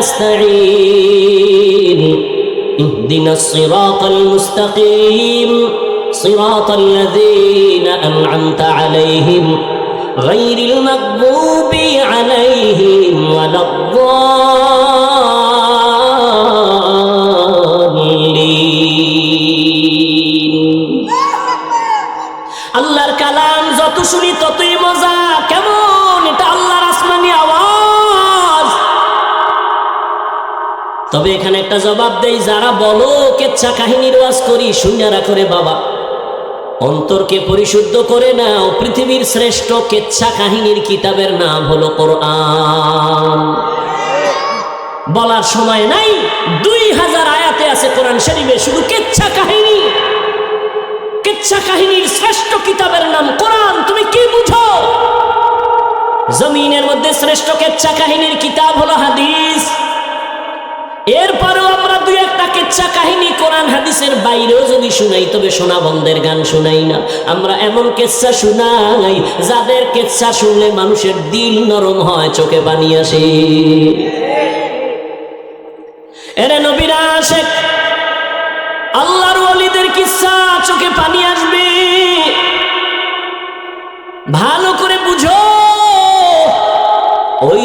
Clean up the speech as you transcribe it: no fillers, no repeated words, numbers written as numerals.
نستعين اهدنا الصراط المستقيم صراط الذين أنعمت عليهم غير المغضوب عليهم ولا الضالين আল্লাহর কালাম যত শুনি ততই মজা। কেমন এটা আল্লাহর আসমানি আওয়াজ। তবে এখানে একটা জবাব দেই, যারা বলো কেচ্ছা কাহিনীর ওয়াজ করি, শুনে রাখো রে বাবা, অন্তরকে পরিশুদ্ধ করে নাও। পৃথিবীর শ্রেষ্ঠ কেচ্ছা কাহিনীর কিতাবের নাম হলো কোরআন। বলার সময় নাই, 2000 আয়াতে আছে কোরআন শরীফে শুধু কেচ্ছা কাহিনী। কেচ্ছা কাহিনীর শ্রেষ্ঠ কিতাবের নাম কোরআন। তুমি কি বুঝো? জমিনের মধ্যে শ্রেষ্ঠ কেচ্ছা কাহিনীর কিতাব হলো হাদিস। এরপরেও আমরা দুই একটা কেচ্ছা কাহিনী কোরআন হাদিসের বাইরেও যদি শুনাই, তবে সোনা বন্ধের গান শুনাই না। আমরা এমন কেচ্ছা শুনাই যাদের কেচ্ছা শুনলে মানুষের দিল নরম হয়, চোখে পানি আসে। এরে নবীরা আশেক, আল্লাহর ওলিদের কিচ্ছা চোখে পানি আসবে। ভালো করে বুঝো। ওই